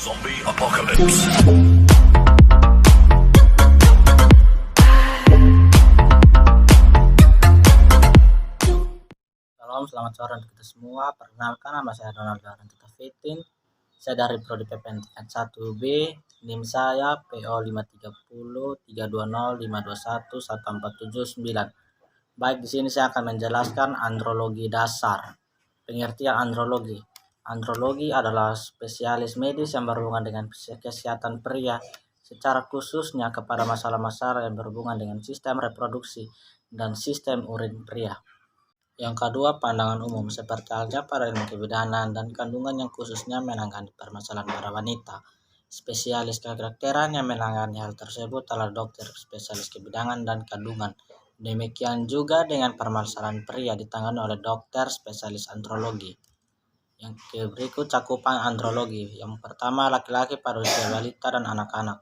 Zombie Apocalypse. Salam, selamat sore untuk kita semua. Perkenalkan, nama saya Donald Garantita Fitin. Saya dari Prodi PPN tingkat 1B. NIM saya PO 530-320-521-1479. Baik, di sini saya akan menjelaskan andrologi dasar. Pengertian andrologi. Andrologi adalah spesialis medis yang berhubungan dengan kesehatan pria, secara khususnya kepada masalah-masalah yang berhubungan dengan sistem reproduksi dan sistem urin pria. Yang kedua, pandangan umum, seperti halnya pada ilmu kebidanan dan kandungan yang khususnya menangani permasalahan pada wanita. Spesialis kedokteran yang menangani hal tersebut adalah dokter spesialis kebidanan dan kandungan. Demikian juga dengan permasalahan pria ditangani oleh dokter spesialis andrologi. Yang berikut cakupan andrologi. Yang pertama, laki-laki pada usia balita dan anak-anak.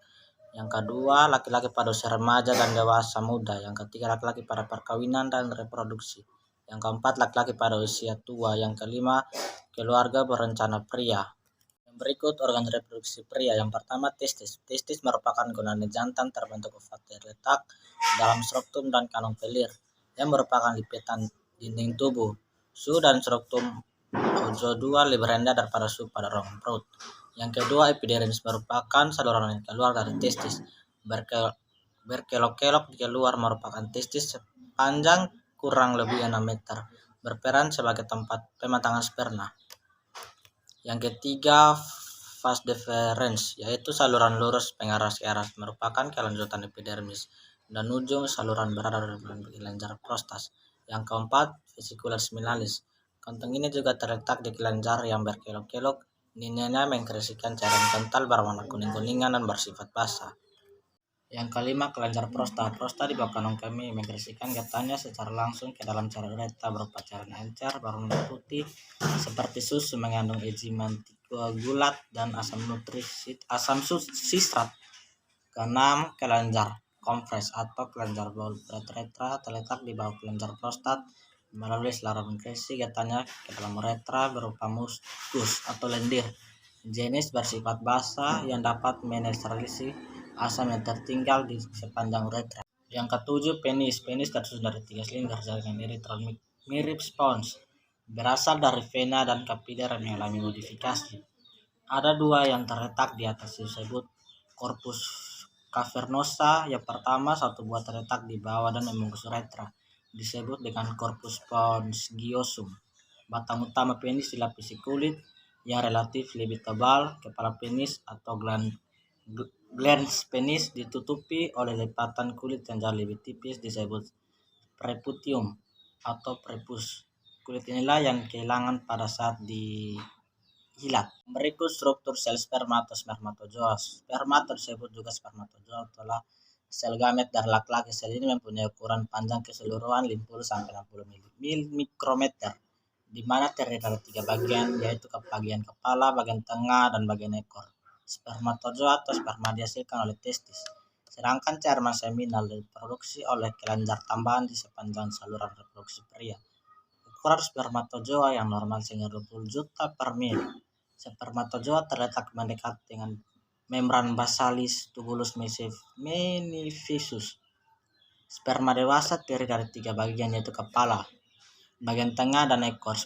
Yang kedua, laki-laki pada usia remaja dan dewasa muda. Yang ketiga, laki-laki pada perkawinan dan reproduksi. Yang keempat, laki-laki pada usia tua. Yang kelima, keluarga berencana pria. Yang berikut organ reproduksi pria. Yang pertama, testis. Testis merupakan gunanya jantan terbentuk ovat terletak dalam struktum dan kanung pelir yang merupakan lipetan dinding tubuh. Suhu dan struktum OJ2 lebih rendah daripada suhu pada rongga perut. Yang kedua, epidermis merupakan saluran yang keluar dari testis. Berkelok-kelok di keluar merupakan testis sepanjang kurang lebih 6 meter, berperan sebagai tempat pematangan sperma. Yang ketiga, vas deferens, yaitu saluran lurus pengarah ke arah, merupakan kelanjutan epidermis dan ujung saluran berada di kelenjar prostat. Yang keempat, vesicula seminalis. Kantong ini juga terletak di kelenjar yang berkelok-kelok. Nininya mengekspresikan cairan kental berwarna kuning-kuningan dan bersifat basah. Yang kelima, kelenjar prostat. Prostat di bawah kanung kemih mengekspresikan getahnya secara langsung ke dalam cairan uretra berupa cairan encer berwarna putih seperti susu, mengandung enzim antikoagulat dan asam sitrat. Keenam, kelenjar kompres atau kelenjar bol uretra terletak di bawah kelenjar prostat. Melalui saluran mengekspresi getahnya ke dalam uretra berupa muskus atau lendir jenis bersifat basah yang dapat menetralisasi asam yang tertinggal di sepanjang uretra. Yang ketujuh, penis. Penis tersusun dari 3 silinder jaringan eritral mirip spons, berasal dari vena dan kapiler yang mengalami modifikasi. Ada 2 yang terletak di atas disebut corpus cavernosa. Yang pertama, 1 buah terletak di bawah dan membungkus uretra, disebut dengan corpus spongiosum. Batang utama penis dilapisi kulit yang relatif lebih tebal. Kepala penis atau glans penis ditutupi oleh lipatan kulit yang jauh lebih tipis, disebut preputium atau prepus. Kulit inilah yang kehilangan pada saat dihilat. Berikut struktur sel sperma atau spermatozoa. Sperma tersebut juga spermatozoa adalah sel gamet dari laki-laki. Sel ini mempunyai ukuran panjang keseluruhan 50 sampai 60 mikrometer, di mana terdiri dari 3 bagian, yaitu bagian kepala, bagian tengah, dan bagian ekor. Spermatozoa atau sperma dihasilkan oleh testis, sedangkan cairan seminal diproduksi oleh kelenjar tambahan di sepanjang saluran reproduksi pria. Ukuran spermatozoa yang normal sehingga 20 juta per mil. Spermatozoa terletak mendekat dengan membran basalis tubulus menificus. Sperma dewasa terdiri dari 3 bagian, yaitu kepala, bagian tengah, dan ekor.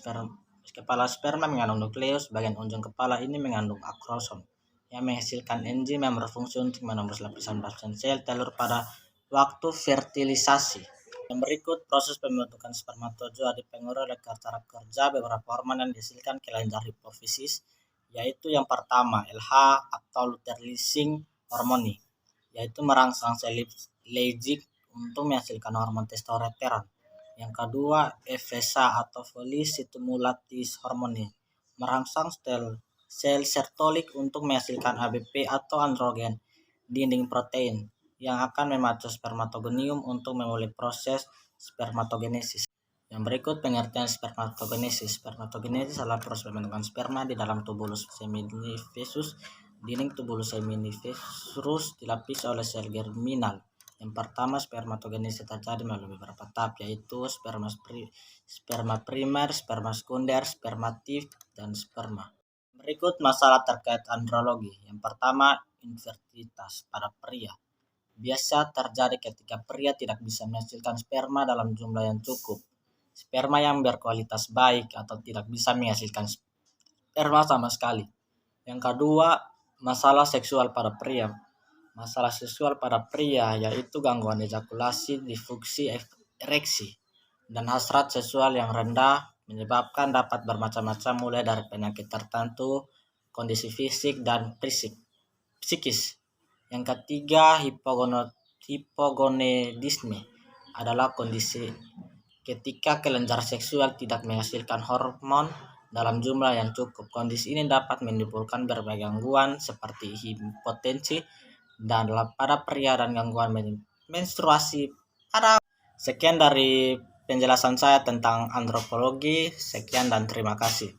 Kepala sperma mengandung nukleus. Bagian ujung kepala ini mengandung akrosom yang menghasilkan enzim yang berfungsi untuk menembus lapisan sel telur pada waktu fertilisasi. Yang berikut, proses pembentukan spermatozoa dipengaruhi oleh cara kerja beberapa hormon yang dihasilkan kelenjar hipofisis, yaitu yang pertama, LH atau luteinizing hormone, yaitu merangsang sel Leydig untuk menghasilkan hormon testosteron. Yang kedua, FSH atau follicle stimulating hormone, merangsang sel sertolik untuk menghasilkan ABP atau androgen dinding protein yang akan memacu spermatogonium untuk memulai proses spermatogenesis. Yang berikut pengertian spermatogenesis. Spermatogenesis adalah proses pembentukan sperma di dalam tubulus seminiferus. Dinding tubulus seminiferus dilapisi oleh sel germinal. Yang pertama, spermatogenesis terjadi melalui beberapa tahap, yaitu sperma primer, sperma sekunder, spermatif, dan sperma. Berikut masalah terkait andrologi. Yang pertama, infertilitas pada pria. Biasa terjadi ketika pria tidak bisa menghasilkan sperma dalam jumlah yang cukup. Sperma yang berkualitas baik atau tidak bisa menghasilkan sperma sama sekali. Yang kedua, masalah seksual pada pria. Masalah seksual pada pria yaitu gangguan ejakulasi, disfungsi ereksi, dan hasrat seksual yang rendah menyebabkan dapat bermacam-macam mulai dari penyakit tertentu, kondisi fisik, dan psikis. Yang ketiga, hipogonadisme adalah kondisi ketika kelenjar seksual tidak menghasilkan hormon dalam jumlah yang cukup. Kondisi ini dapat menimbulkan berbagai gangguan seperti impotensi dan pada pria dan gangguan menstruasi pada. Sekian dari penjelasan saya tentang antropologi. Sekian dan terima kasih.